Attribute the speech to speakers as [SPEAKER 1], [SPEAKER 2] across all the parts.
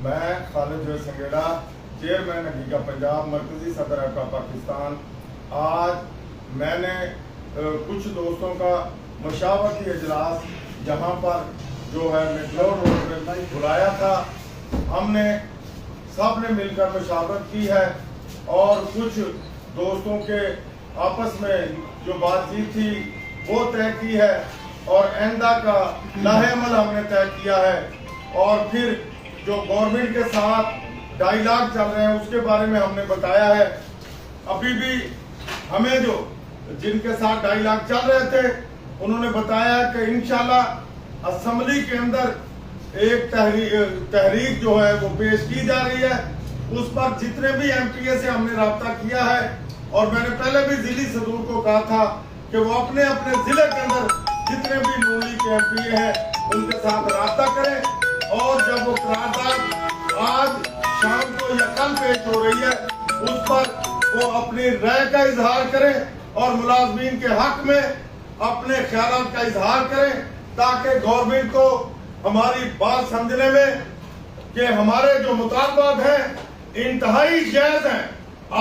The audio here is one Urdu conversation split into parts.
[SPEAKER 1] میں خالد سنگیڑا چیئرمین حقیقہ پنجاب مرکزی صدر کا پاکستان. آج میں نے کچھ دوستوں کا مشاورتی اجلاس جہاں پر جو ہے میٹرو روڈ میں بلایا تھا. ہم نے سب نے مل کر مشاورت کی ہے اور کچھ دوستوں کے آپس میں جو بات چیت تھی وہ طے کی ہے اور آئندہ کا لاہ عمل ہم نے طے کیا ہے. اور پھر جو گورنمنٹ کے ساتھ ڈائیلاگ چل رہے ہیں اس کے بارے میں ہم نے بتایا ہے. ابھی بھی ہمیں جو جن کے ساتھ ڈائیلاگ چل رہے تھے انہوں نے بتایا کہ انشاءاللہ اسمبلی کے اندر ایک تحریک جو ہے وہ پیش کی جا رہی ہے. اس پر جتنے بھی ایم پی اے سے ہم نے رابطہ کیا ہے اور میں نے پہلے بھی ضلعی صدور کو کہا تھا کہ وہ اپنے اپنے ضلع کے اندر جتنے بھی نون لیگ کے ایم پی اے ہیں ان کے ساتھ رابطہ کریں اور جب وہ قرارداد آج شام کو یا کل پیش ہو رہی ہے اس پر وہ اپنی رائے کا اظہار کریں اور ملازمین کے حق میں اپنے خیالات کا اظہار کریں تاکہ گورنمنٹ کو ہماری بات سمجھنے میں کہ ہمارے جو مطالبات ہیں انتہائی جائز ہیں.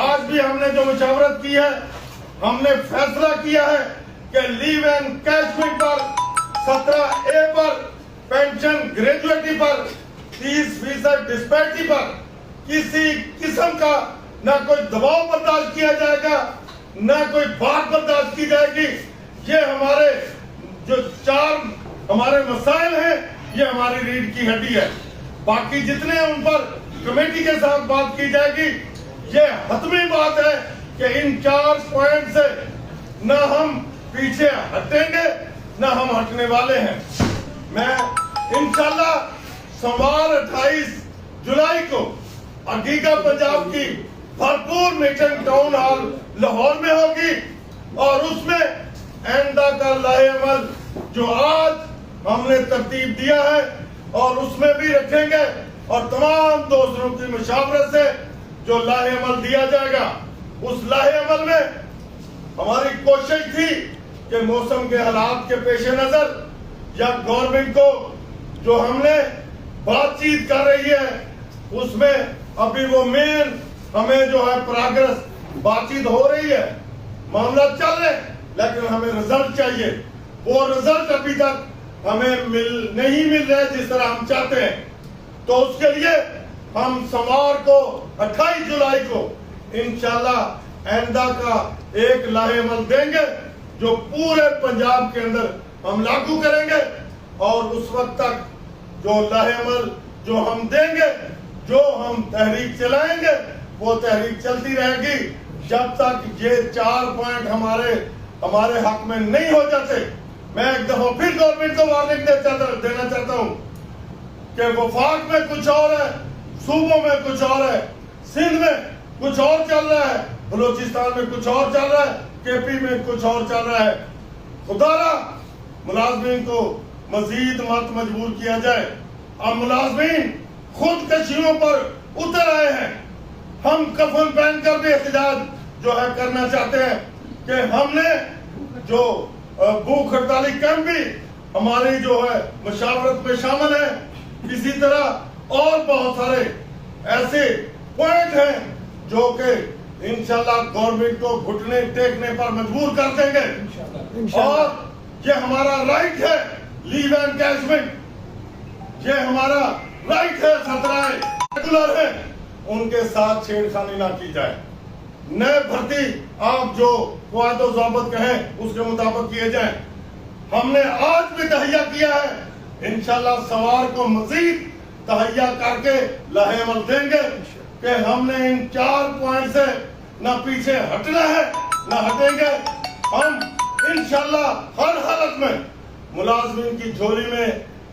[SPEAKER 1] آج بھی ہم نے جو مشاورت کی ہے ہم نے فیصلہ کیا ہے کہ لیو اینڈ کیشمنٹ پر 17A پر پینشن گریجویٹی پر 30% ڈسپیرٹی پر کسی قسم کا نہ کوئی دباؤ برداشت کیا جائے گا نہ کوئی بات برداشت کی جائے گی. یہ ہمارے جو 4 ہمارے مسائل ہیں یہ ہماری ریڑھ کی ہڈی ہے. باقی جتنے ان پر کمیٹی کے ساتھ بات کی جائے گی یہ حتمی بات ہے کہ ان 4 پوائنٹ سے نہ ہم پیچھے ہٹیں گے نہ ہم ہٹنے والے ہیں. میں انشاءاللہ سوموار 28 جولائی کو حقیقہ پنجاب کی بھرپور میٹنگ ٹاؤن ہال لاہور میں ہوگی اور اس میں آئندہ کا لاہ عمل جو آج ہم نے ترتیب دیا ہے اور اس میں بھی رکھیں گے اور تمام دوستوں کی مشاورت سے جو لاہ عمل دیا جائے گا اس لاہ عمل میں ہماری کوشش تھی کہ موسم کے حالات کے پیش نظر یا گورنمنٹ کو جو ہم نے بات چیت کر رہی ہے اس میں ابھی وہ مین ہمیں جو ہے پراگرس بات چیت ہو رہی ہے معاملات چل رہے ہیں لیکن ہمیں رزلٹ چاہیے. وہ رزلٹ ابھی تک ہمیں نہیں مل رہے جس طرح ہم چاہتے ہیں. تو اس کے لیے ہم سوموار کو 28 جولائی کو انشاءاللہ آئندہ کا ایک لاہ عمل دیں گے جو پورے پنجاب کے اندر ہم لاگو کریں گے اور اس وقت تک جو لاہ عمل جو ہم دیں گے جو ہم تحریک چلائیں گے وہ تحریک چلتی رہے گی جب تک یہ 4 پوائنٹ ہمارے حق میں نہیں ہو جاتے. میں ایک دفعہ پھر گورنمنٹ کو وارننگ دینا چاہتا ہوں کہ وفاق میں کچھ اور ہے صوبوں میں کچھ اور ہے سندھ میں کچھ اور چل رہا ہے بلوچستان میں کچھ اور چل رہا ہے KP میں کچھ اور چل رہا ہے. خدا را ملازمین کو مزید مت مجبور کیا جائے. اب ملازمین خود کشیوں پر اتر آئے ہیں. ہم کفن پہن کر بھی احتجاج جو ہے کرنا چاہتے ہیں کہ ہم نے جو بھوک ہڑتالی کیمپ بھی ہماری جو ہے مشاورت میں شامل ہے. اسی طرح اور بہت سارے ایسے پوائنٹ ہیں جو کہ انشاءاللہ گورنمنٹ کو گھٹنے ٹیکنے پر مجبور کر دیں گے اور یہ ہمارا رائٹ ہے لیو اینڈ کیشمنٹ یہ ہمارا رائٹ ہے. 17 ریگولر ہیں ان کے ساتھ چھیڑخانی نہ کی جائے. نئے بھرتی آپ جو قواعد و ضوابط کہیں اس کے مطابق کیے جائیں. ہم نے آج بھی تہیہ کیا ہے انشاءاللہ سوار کو مزید تہیہ کر کے لاہ عمل دیں گے کہ ہم نے ان 4 پوائنٹ سے نہ پیچھے ہٹنا ہے نہ ہٹیں گے. ہم انشاءاللہ ہر حالت میں ملازمین کی جھولی میں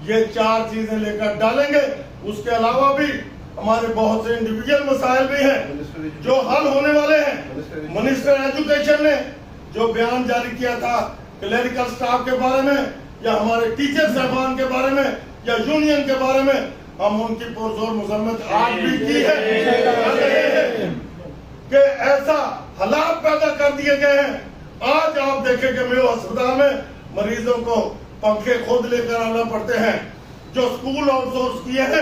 [SPEAKER 1] یہ 4 چیزیں لے کر ڈالیں گے. اس کے علاوہ بھی ہمارے بہت سے انڈیویجول مسائل بھی ہیں جو حل ہونے والے ہیں. منسٹر ایجوکیشن نے جو بیان جاری کیا تھا کلیریکل سٹاف کے بارے میں یا ہمارے ٹیچر صاحبان کے بارے میں یا یونین کے بارے میں ہم ان کی پرزور مذمت آج بھی کی ہے کہ ایسا حالات پیدا کر دیے گئے ہیں. آج آپ دیکھیں کہ میو ہسپتال میں مریضوں کو پنکھے خود لے کر آنا پڑتے ہیں. جو سکول آؤٹ سورس کیے ہیں